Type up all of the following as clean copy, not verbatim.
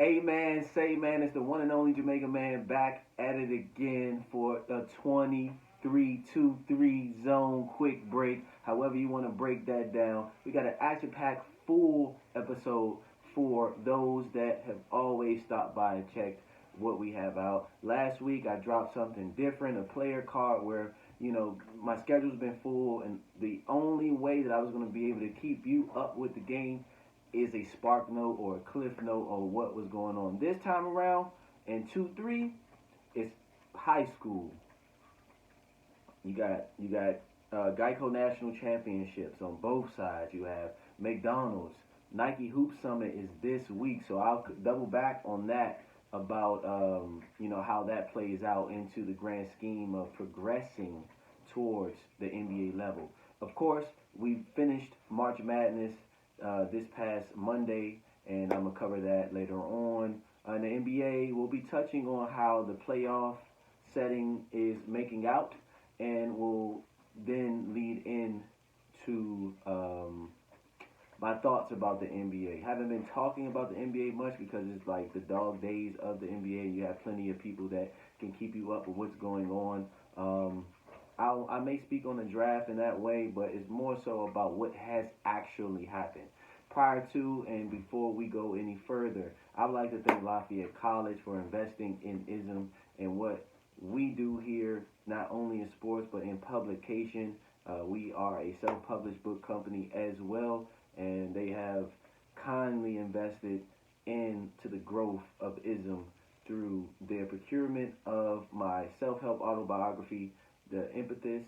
Hey man, say man, it's the one and only Jamaica man back at it again for the 23-2-3 zone quick break. However you want to break that down. We got an action packed full episode for those that have always stopped by and checked what we have out. Last week I dropped something different, a player card where my schedule's been full, and the only way that I was going to be able to keep you up with the game is a spark note or a cliff note or what was going on. This time around, in 2-3, it's high school. You got Geico National Championships on both sides. You have McDonald's. Nike Hoop Summit is this week, so I'll double back on that about how that plays out into the grand scheme of progressing towards the NBA level. Of course, we finished March Madness this past Monday, and I'm gonna cover that later on. In the NBA, we'll be touching on how the playoff setting is making out, and we'll then lead in to my thoughts about the NBA. Haven't been talking about the NBA much because it's like the dog days of the NBA. You have plenty of people that can keep you up with what's going on. I may speak on the draft in that way, but it's more so about what has actually happened. Prior to and before we go any further, I would like to thank Lafayette College for investing in ISM and what we do here, not only in sports but in publication. We are a self-published book company as well, and they have kindly invested into the growth of ISM through their procurement of my self-help autobiography, The Impetus.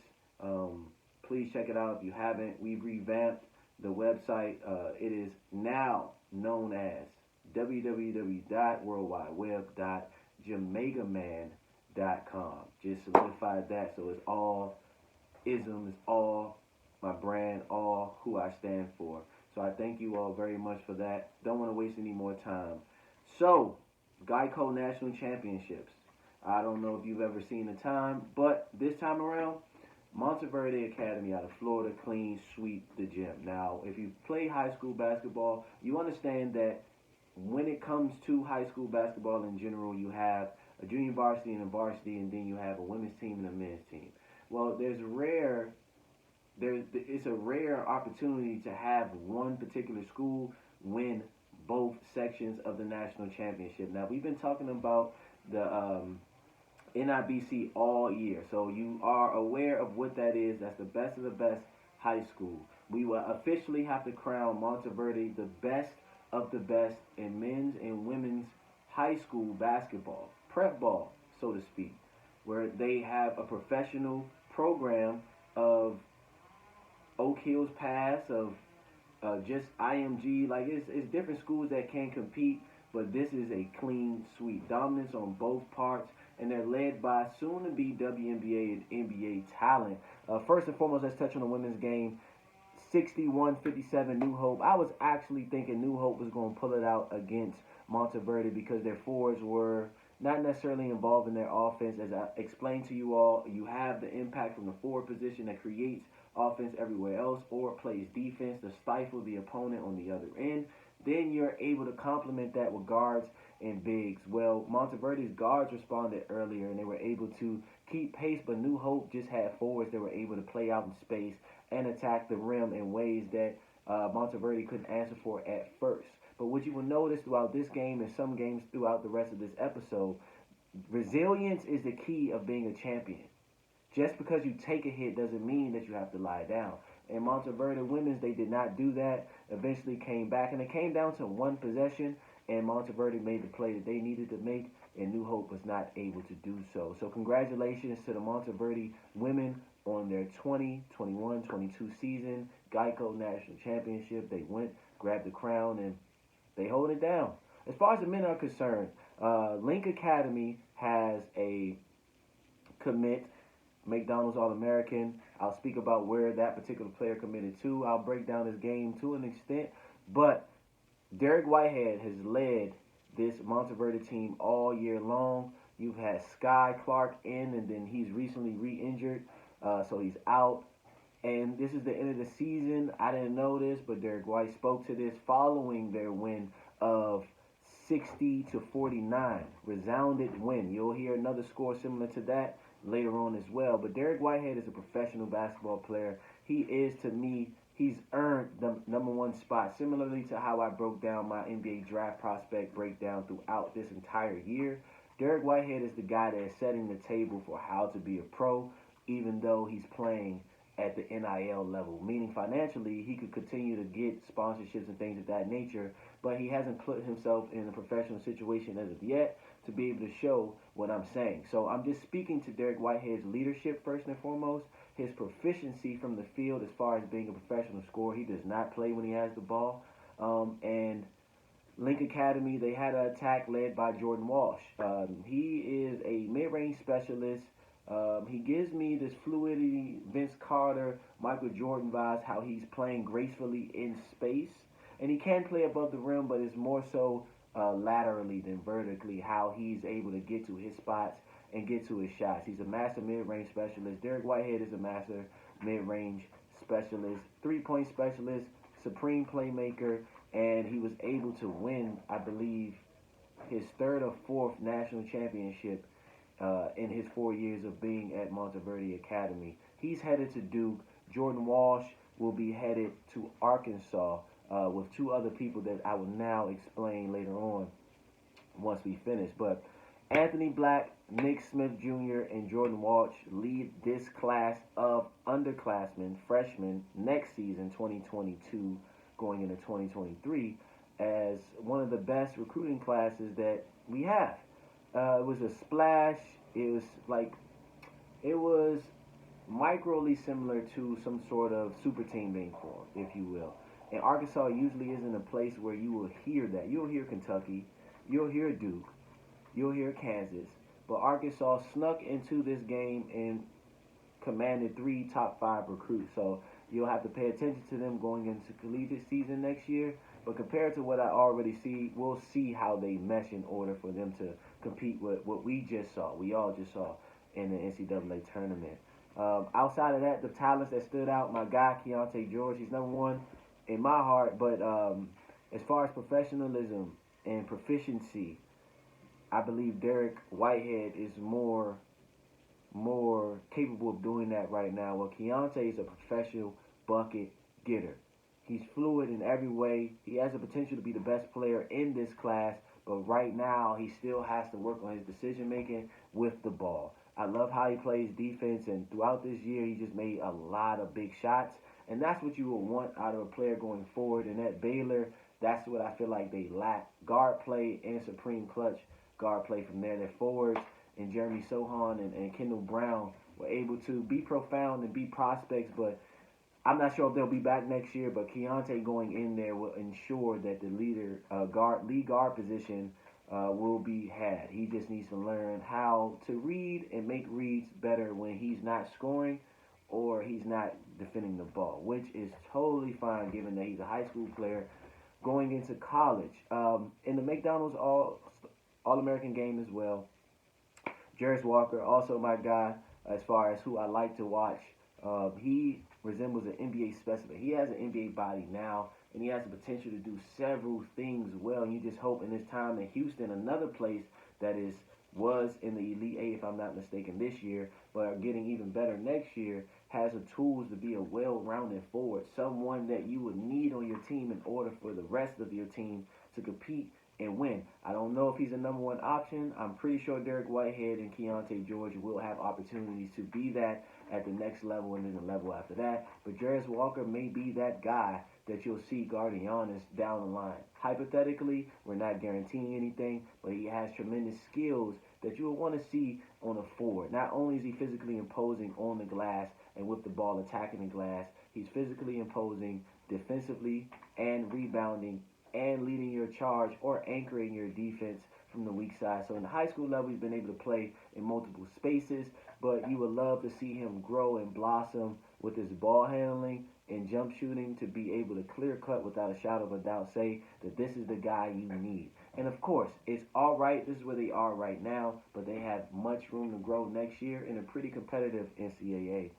Please check it out if you haven't. We've revamped the website. It is now known as www.worldwideweb.jamaicaman.com. Just solidified that, so it's all ism, it's all my brand, all who I stand for. So I thank you all very much for that. Don't want to waste any more time. So, Geico National Championships. I don't know if you've ever seen the time, but this time around, Monteverde Academy out of Florida clean sweep the gym. Now, if you play high school basketball, you understand that when it comes to high school basketball in general, you have a junior varsity and a varsity, and then you have a women's team and a men's team. Well, it's a rare opportunity to have one particular school win both sections of the national championship. Now, we've been talking about the NIBC all year, so you are aware of what that is. That's the best of the best high school. We will officially have to crown Monteverde the best of the best in men's and women's high school basketball, prep ball, so to speak, where they have a professional program of Oak Hills Pass, of just IMG. Like, it's different schools that can compete, but this is a clean sweep. Dominance on both parts, and they're led by soon-to-be WNBA and NBA talent. First and foremost, let's touch on the women's game. 61-57 New Hope. I was actually thinking New Hope was going to pull it out against Monteverde because their forwards were not necessarily involved in their offense. As I explained to you all, you have the impact from the forward position that creates offense everywhere else or plays defense to stifle the opponent on the other end. Then you're able to complement that with guards and bigs. Well, Monteverde's guards responded earlier, and they were able to keep pace, but New Hope just had forwards that were able to play out in space and attack the rim in ways that Monteverde couldn't answer for at first. But what you will notice throughout this game and some games throughout the rest of this episode, resilience is the key of being a champion. Just because you take a hit doesn't mean that you have to lie down. And Monteverde women's, they did not do that. Eventually came back, and it came down to one possession, and Monteverde made the play that they needed to make, and New Hope was not able to do so. So congratulations to the Monteverde women on their 2021-22 season Geico National Championship. They went, grabbed the crown, and they hold it down. As far as the men are concerned, Link Academy has a commit, McDonald's All-American. I'll speak about where that particular player committed to. I'll break down his game to an extent. But Derek Whitehead has led this Monteverde team all year long. You've had Sky Clark in, and then he's recently re-injured, so he's out. And this is the end of the season. I didn't know this, but Derek White spoke to this following their win of 60-49. Resounded win. You'll hear another score similar to that later on as well. But Derek Whitehead is a professional basketball player. He is, to me, he's earned the number one spot, similarly to how I broke down my NBA draft prospect breakdown throughout this entire year. Derek Whitehead is the guy that is setting the table for how to be a pro, even though he's playing at the NIL level, meaning financially he could continue to get sponsorships and things of that nature, but he hasn't put himself in a professional situation as of yet to be able to show what I'm saying. So I'm just speaking to Derek Whitehead's leadership first and foremost, his proficiency from the field as far as being a professional scorer. He does not play when he has the ball. And Link Academy, they had an attack led by Jordan Walsh. He is a mid-range specialist. He gives me this fluidity, Vince Carter, Michael Jordan vibes, how he's playing gracefully in space. And he can play above the rim, but it's more so laterally than vertically, how he's able to get to his spots and get to his shots. He's a master mid-range specialist. Derek Whitehead is a master mid-range specialist, three-point specialist, supreme playmaker, and he was able to win, I believe, his third or fourth national championship in his 4 years of being at Monteverde Academy. He's headed to Duke. Jordan Walsh will be headed to Arkansas with two other people that I will now explain later on once we finish. But Anthony Black, Nick Smith Jr., and Jordan Walsh lead this class of underclassmen, freshmen, next season, 2022, going into 2023, as one of the best recruiting classes that we have. It was a splash. It was microly similar to some sort of super team being formed, if you will. And Arkansas usually isn't a place where you will hear that. You'll hear Kentucky, you'll hear Duke, you'll hear Kansas, but Arkansas snuck into this game and commanded 3 top 5 recruits. So you'll have to pay attention to them going into collegiate season next year. But compared to what I already see, we'll see how they mesh in order for them to compete with what we all just saw in the NCAA tournament. Outside of that, the talents that stood out, my guy, Keontae George, he's number one in my heart. But as far as professionalism and proficiency, I believe Derek Whitehead is more capable of doing that right now. Well, Keontae is a professional bucket getter. He's fluid in every way. He has the potential to be the best player in this class, but right now he still has to work on his decision-making with the ball. I love how he plays defense, and throughout this year he just made a lot of big shots, and that's what you will want out of a player going forward. And at Baylor, that's what I feel like they lack. Guard play and supreme clutch guard play from there. Their forwards and Jeremy Sohan and Kendall Brown were able to be profound and be prospects, but I'm not sure if they'll be back next year. But Keontae going in there will ensure that the lead guard position will be had. He just needs to learn how to read and make reads better when he's not scoring or he's not defending the ball, which is totally fine given that he's a high school player going into college. In the McDonald's All-American game as well, Jarris Walker, also my guy as far as who I like to watch. He resembles an NBA specimen. He has an NBA body now, and he has the potential to do several things well. And you just hope in his time in Houston, another place that was in the Elite Eight, if I'm not mistaken, this year, but are getting even better next year, has the tools to be a well-rounded forward, someone that you would need on your team in order for the rest of your team to compete and win. I don't know if he's a number one option. I'm pretty sure Derek Whitehead and Keontae George will have opportunities to be that at the next level and then the level after that. But Jarris Walker may be that guy that you'll see guarding Giannis down the line. Hypothetically, we're not guaranteeing anything, but he has tremendous skills that you will want to see on a forward. Not only is he physically imposing on the glass and with the ball attacking the glass, he's physically imposing defensively and rebounding and leading your charge or anchoring your defense from the weak side. So in the high school level, he's been able to play in multiple spaces, but you would love to see him grow and blossom with his ball handling and jump shooting to be able to clear cut without a shadow of a doubt say that this is the guy you need. And of course, it's all right. This is where they are right now, but they have much room to grow next year in a pretty competitive NCAA.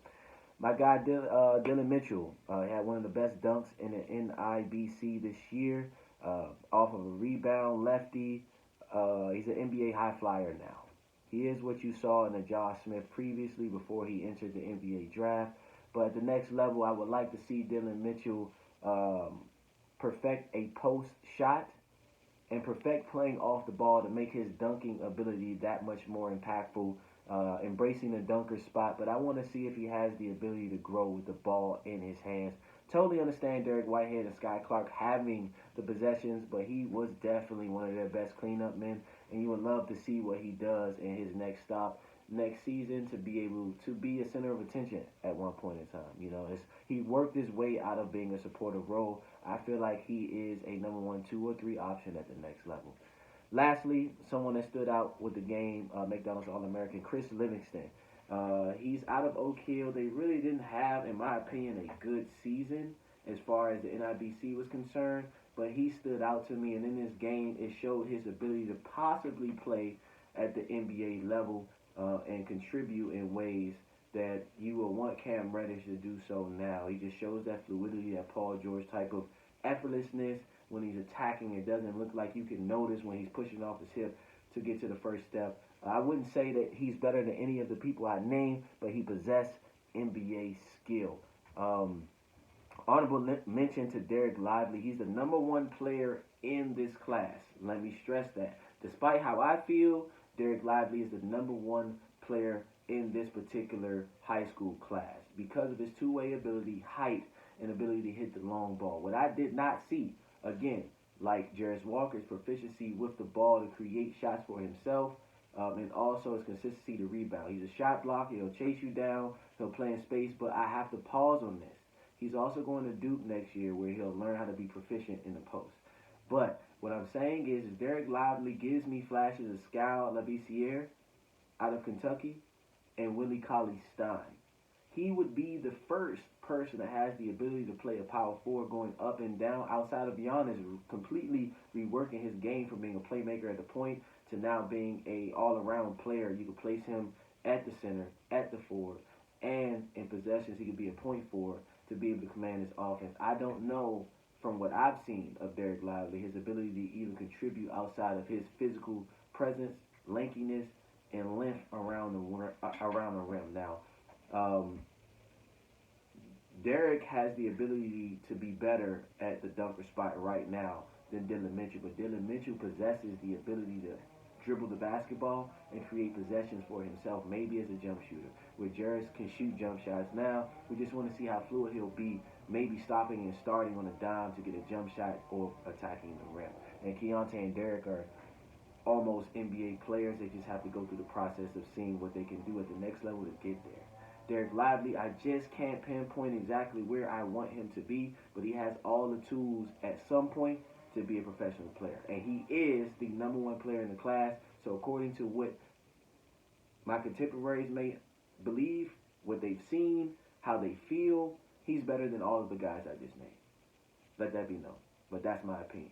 My guy Dylan Mitchell had one of the best dunks in the NIBC this year. off of a rebound lefty. He's an NBA high flyer now. He is what you saw in the Josh Smith previously before he entered the NBA draft. But at the next level, I would like to see Dylan Mitchell perfect a post shot and perfect playing off the ball to make his dunking ability that much more impactful, embracing the dunker spot. But I want to see if he has the ability to grow with the ball in his hands. Totally understand Derek Whitehead and Sky Clark having the possessions, but he was definitely one of their best cleanup men, and you would love to see what he does in his next stop next season to be able to be a center of attention at one point in time. You know, he worked his way out of being a supportive role. I feel like he is a number 1, 2, or 3 option at the next level. Lastly, someone that stood out with the game, McDonald's All-American, Chris Livingston. He's out of Oak Hill. They really didn't have, in my opinion, a good season as far as the NIBC was concerned, but he stood out to me, and in this game, it showed his ability to possibly play at the NBA level and contribute in ways that you will want Cam Reddish to do so now. He just shows that fluidity, that Paul George type of effortlessness. When he's attacking, it doesn't look like you can notice when he's pushing off his hip to get to the first step. I wouldn't say that he's better than any of the people I named, but he possessed NBA skill. Honorable mention to Derek Lively. He's the number 1 player in this class. Let me stress that. Despite how I feel, Derek Lively is the number 1 player in this particular high school class because of his two-way ability, height, and ability to hit the long ball. What I did not see, again, like Jarris Walker's proficiency with the ball to create shots for himself, and also his consistency to rebound. He's a shot blocker. He'll chase you down. He'll play in space, but I have to pause on this. He's also going to Duke next year where he'll learn how to be proficient in the post. But what I'm saying is Derek Lively gives me flashes of Scal Labissiere out of Kentucky and Willie Cauley-Stein. He would be the first person that has the ability to play a power forward going up and down outside of Giannis, completely reworking his game from being a playmaker at the point to now being a all-around player. You could place him at the center, at the forward, and in possessions he could be a point forward to be able to command his offense. I don't know from what I've seen of Derek Lively, his ability to even contribute outside of his physical presence, lankiness, and length around the rim. Now, Derek has the ability to be better at the dunker spot right now than Dylan Mitchell, but Dylan Mitchell possesses the ability to dribble the basketball and create possessions for himself, maybe as a jump shooter. Where Jarris can shoot jump shots now, we just want to see how fluid he'll be, maybe stopping and starting on a dime to get a jump shot or attacking the rim. And Keontae and Derek are almost NBA players. They just have to go through the process of seeing what they can do at the next level to get there. Derek Lively, I just can't pinpoint exactly where I want him to be, but he has all the tools at some point to be a professional player. And he is the number 1 player in the class. So according to what my contemporaries may believe, what they've seen, how they feel, he's better than all of the guys I just named. Let that be known. But that's my opinion.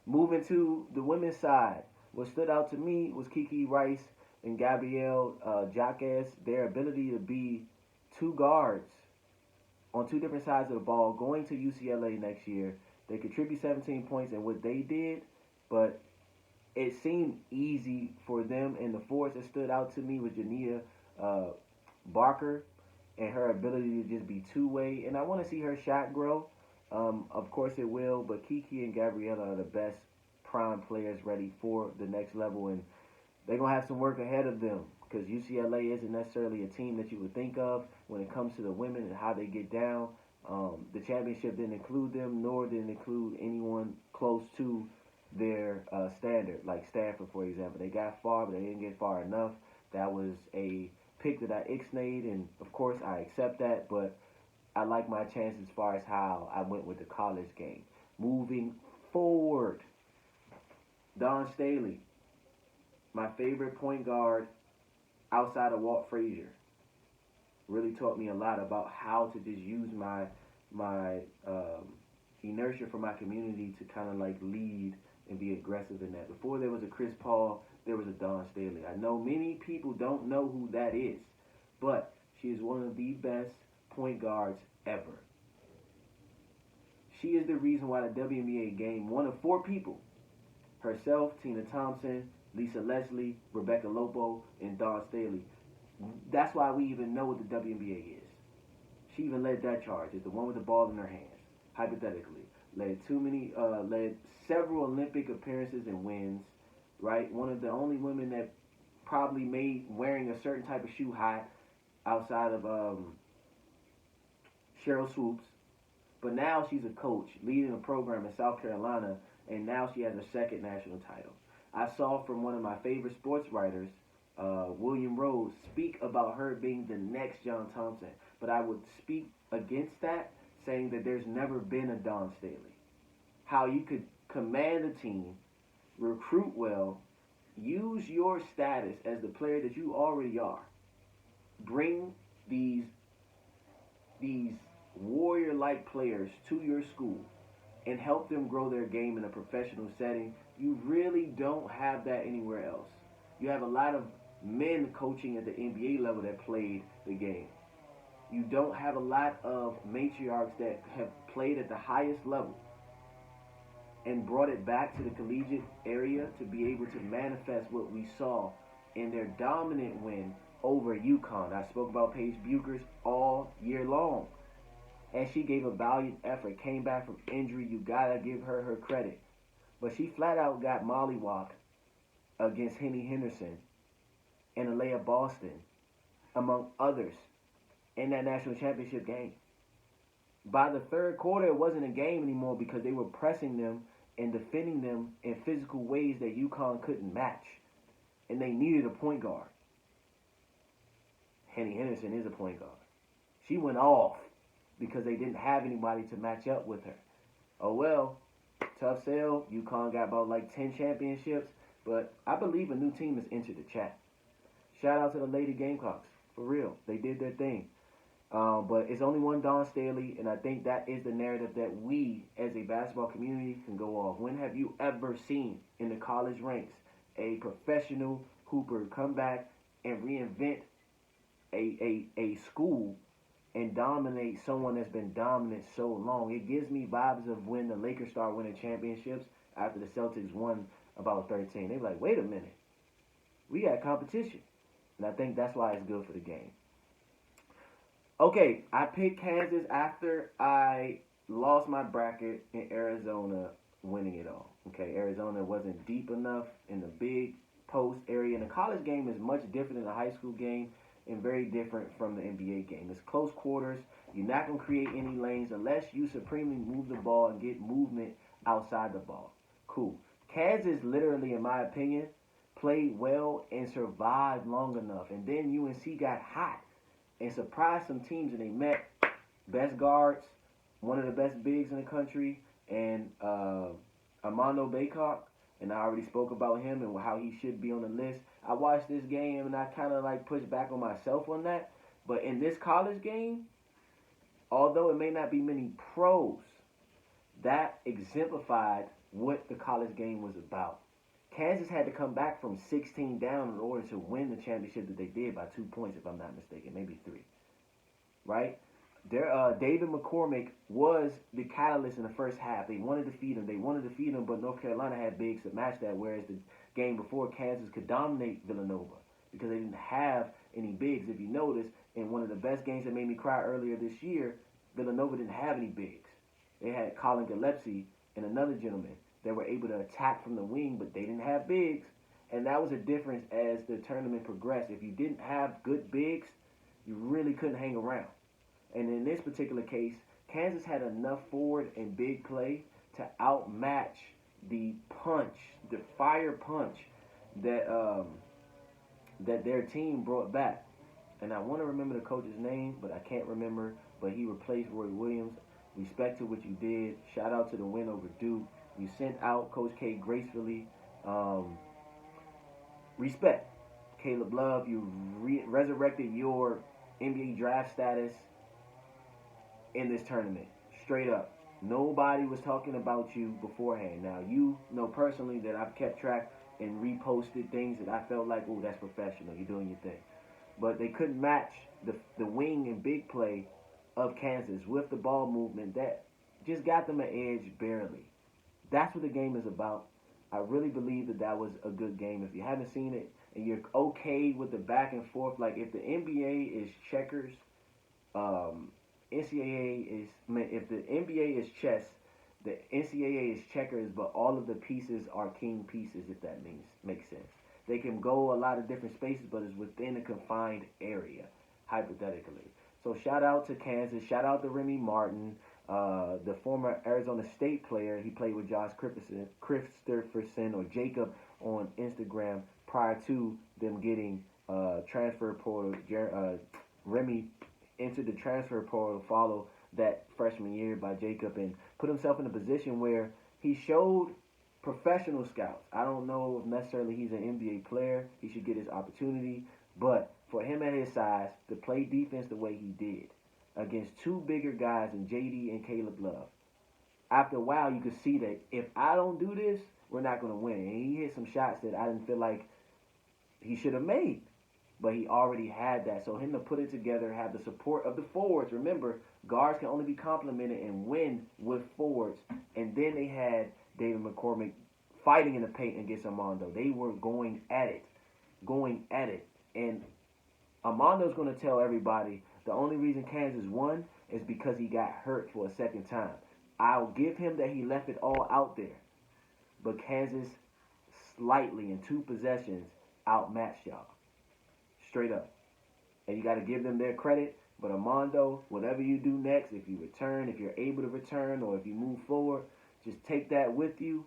Moving to the women's side, what stood out to me was Kiki Rice and Gabrielle Jacques, their ability to be 2 guards on 2 different sides of the ball going to UCLA next year. They contribute 17 points in what they did, but it seemed easy for them. And the forwards that stood out to me was Janita Barker and her ability to just be two-way. And I want to see her shot grow. Of course it will, but Kiki and Gabriella are the best prime players ready for the next level, and they're going to have some work ahead of them because UCLA isn't necessarily a team that you would think of when it comes to the women and how they get down. The championship didn't include them, nor did it include anyone close to their standard, like Stanford, for example. They got far, but they didn't get far enough. That was a pick that I ixnayed, and of course I accept that, but I like my chances as far as how I went with the college game. Moving forward, Don Staley, my favorite point guard outside of Walt Frazier, really taught me a lot about how to just use my inertia from my community to kind of like lead and be aggressive in that. Before there was a Chris Paul, there was a Don Staley. I know many people don't know who that is, but she is one of the best point guards ever. She is the reason why the WNBA game, one of 4 people, herself, Tina Thompson, Lisa Leslie, Rebecca Lopo, and Dawn Staley. That's why we even know what the WNBA is. She even led that charge. It's the one with the ball in her hands, hypothetically. Led several Olympic appearances and wins, right? One of the only women that probably made wearing a certain type of shoe hot outside of Cheryl Swoops. But now she's a coach leading a program in South Carolina, and now she has her 2nd national title. I saw from one of my favorite sports writers, William Rose, speak about her being the next John Thompson. But I would speak against that, saying that there's never been a Dawn Staley. How you could command a team, recruit well, use your status as the player that you already are, bring these warrior-like players to your school and help them grow their game in a professional setting. You really don't have that anywhere else. You have a lot of men coaching at the NBA level that played the game. You don't have a lot of matriarchs that have played at the highest level and brought it back to the collegiate area to be able to manifest what we saw in their dominant win over UConn. I spoke about Paige Buchers all year long. And she gave a valiant effort, came back from injury. You gotta give her her credit. But she flat out got mollywopped against Henny Henderson and Alea Boston, among others, in that national championship game. By the 3rd quarter, it wasn't a game anymore because they were pressing them and defending them in physical ways that UConn couldn't match. And they needed a point guard. Henny Henderson is a point guard. She went off because they didn't have anybody to match up with her. Oh well, tough sell. UConn got about like 10 championships, but I believe a new team has entered the chat. Shout out to the Lady Gamecocks. For real, they did their thing. But it's only one Dawn Staley, and I think that is the narrative that we, as a basketball community, can go off. When have you ever seen in the college ranks a professional hooper come back and reinvent a school and dominate someone that's been dominant so long? It gives me vibes of when the Lakers start winning championships after the Celtics won about 13. They're like, wait a minute, we got competition. And I think that's why it's good for the game. Okay, I picked Kansas after I lost my bracket in Arizona winning it all. Okay, Arizona wasn't deep enough in the big post area. And the college game is much different than the high school game and very different from the NBA game. It's close quarters. You're not going to create any lanes unless you supremely move the ball and get movement outside the ball. Cool. Kansas literally, in my opinion, played well and survived long enough. And then UNC got hot and surprised some teams, and they met best guards, one of the best bigs in the country, and Armando Baycock, and I already spoke about him and how he should be on the list. I watched this game, and I kind of like pushed back on myself on that. But in this college game, although it may not be many pros, that exemplified what the college game was about. Kansas had to come back from 16 down in order to win the championship that they did by 2 points, if I'm not mistaken, maybe 3. Right? David McCormick was the catalyst in the first half. They wanted to feed him. But North Carolina had bigs to match that, whereas the game before, Kansas could dominate Villanova because they didn't have any bigs. If you notice, in one of the best games that made me cry earlier this year, Villanova didn't have any bigs. They had Colin Gillespie and another gentleman that were able to attack from the wing, but they didn't have bigs. And that was a difference as the tournament progressed. If you didn't have good bigs, you really couldn't hang around. And in this particular case, Kansas had enough forward and big play to outmatch the punch, the fire punch that that their team brought back. And I want to remember the coach's name, but I can't remember. But he replaced Roy Williams. Respect to what you did. Shout out to the win over Duke. You sent out Coach K gracefully. Respect. Caleb Love, you resurrected your NBA draft status in this tournament. Straight up. Nobody was talking about you beforehand. Now, you know personally that I've kept track and reposted things that I felt like, oh, that's professional. You're doing your thing. But they couldn't match the wing and big play of Kansas with the ball movement that just got them an edge barely. That's what the game is about. I really believe that was a good game. If you haven't seen it and you're okay with the back and forth, like if the NBA is checkers, NCAA is, if the NBA is chess, the NCAA is checkers, but all of the pieces are king pieces, if that makes sense. They can go a lot of different spaces, but it's within a confined area, hypothetically. So shout out to Kansas. Shout out to Remy Martin, the former Arizona State player. He played with Josh Christopherson or Jacob on Instagram prior to them getting transfer portal. Remy entered the transfer portal to follow that freshman year by Jacob and put himself in a position where he showed professional scouts. I don't know if necessarily he's an NBA player. He should get his opportunity. But for him at his size, to play defense the way he did against two bigger guys in JD and Caleb Love, after a while you could see that if I don't do this, we're not going to win. And he hit some shots that I didn't feel like he should have made. But he already had that. So him to put it together, have the support of the forwards. Remember, guards can only be complimented and win with forwards. And then they had David McCormick fighting in the paint against Armando. They were going at it. And Armando's going to tell everybody the only reason Kansas won is because he got hurt for a second time. I'll give him that he left it all out there. But Kansas slightly in 2 possessions outmatched y'all. Straight up. And you got to give them their credit. But Armando, whatever you do next, if you return, if you're able to return, or if you move forward, just take that with you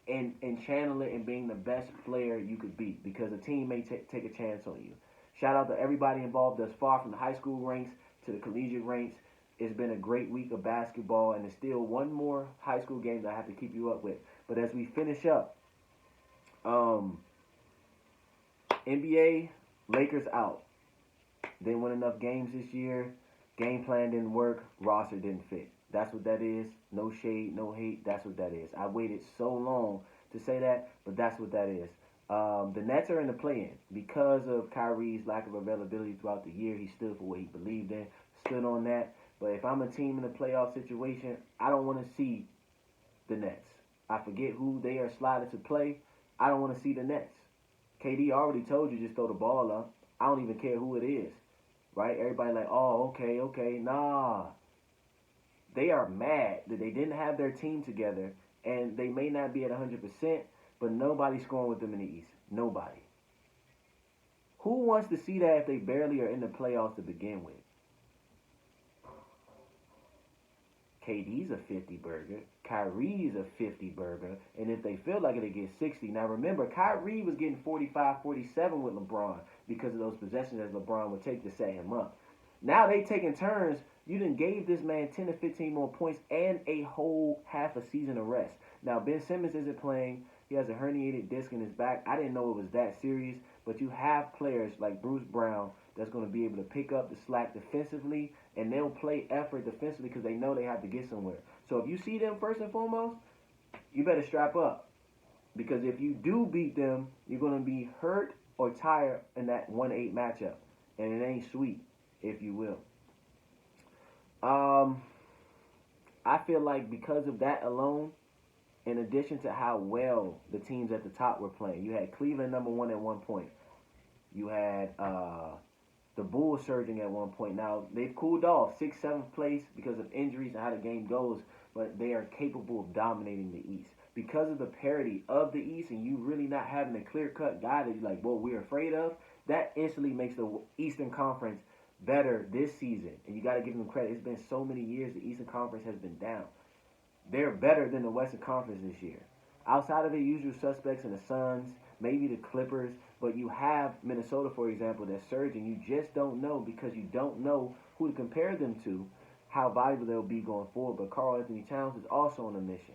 and channel it in being the best player you could be, because a team may take a chance on you. Shout out to everybody involved thus far, from the high school ranks to the collegiate ranks. It's been a great week of basketball, and there's still one more high school game that I have to keep you up with. But as we finish up, NBA, Lakers out. Didn't win enough games this year. Game plan didn't work. Roster didn't fit. That's what that is. No shade, no hate. That's what that is. I waited so long to say that, but that's what that is. The Nets are in the play-in because of Kyrie's lack of availability throughout the year. He stood for what he believed in, stood on that. But if I'm a team in a playoff situation, I don't want to see the Nets. I forget who they are slotted to play. I don't want to see the Nets. KD already told you just throw the ball up. I don't even care who it is, right? Everybody like, oh, okay. Nah. They are mad that they didn't have their team together, and they may not be at 100%, but nobody's scoring with them in the East. Nobody. Who wants to see that if they barely are in the playoffs to begin with? KD's a 50 burger. Kyrie's a 50 burger. And if they feel like it, they get 60. Now remember, Kyrie was getting 45, 47 with LeBron because of those possessions that LeBron would take to set him up. Now they taking turns. You done gave this man 10 to 15 more points and a whole half a season of rest. Now Ben Simmons isn't playing. He has a herniated disc in his back. I didn't know it was that serious. But you have players like Bruce Brown that's going to be able to pick up the slack defensively, and they'll play effort defensively because they know they have to get somewhere. So if you see them first and foremost, you better strap up. Because if you do beat them, you're going to be hurt or tired in that 1-8 matchup. And it ain't sweet, if you will. I feel like because of that alone, in addition to how well the teams at the top were playing, you had Cleveland number 1 at one point. You had the Bulls surging at one point. Now, they've cooled off 6th, 7th place because of injuries and how the game goes, but they are capable of dominating the East. Because of the parity of the East and you really not having a clear-cut guy that you're like, well, we're afraid of, that instantly makes the Eastern Conference better this season. And you got to give them credit. It's been so many years the Eastern Conference has been down. They're better than the Western Conference this year. Outside of the usual suspects and the Suns, maybe the Clippers, but you have Minnesota, for example, that's surging. You just don't know because you don't know who to compare them to, how valuable they'll be going forward. But Karl Anthony Towns is also on a mission,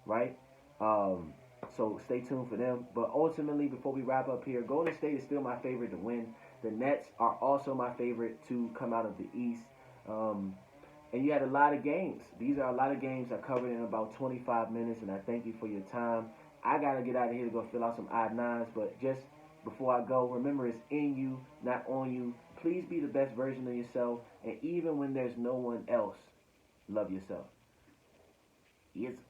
right? So stay tuned for them. But ultimately, before we wrap up here, Golden State is still my favorite to win. The Nets are also my favorite to come out of the East. And you had a lot of games. These are a lot of games I covered in about 25 minutes, and I thank you for your time. I got to get out of here to go fill out some I-9s, but just before I go, remember it's in you, not on you. Please be the best version of yourself, and even when there's no one else, love yourself. he is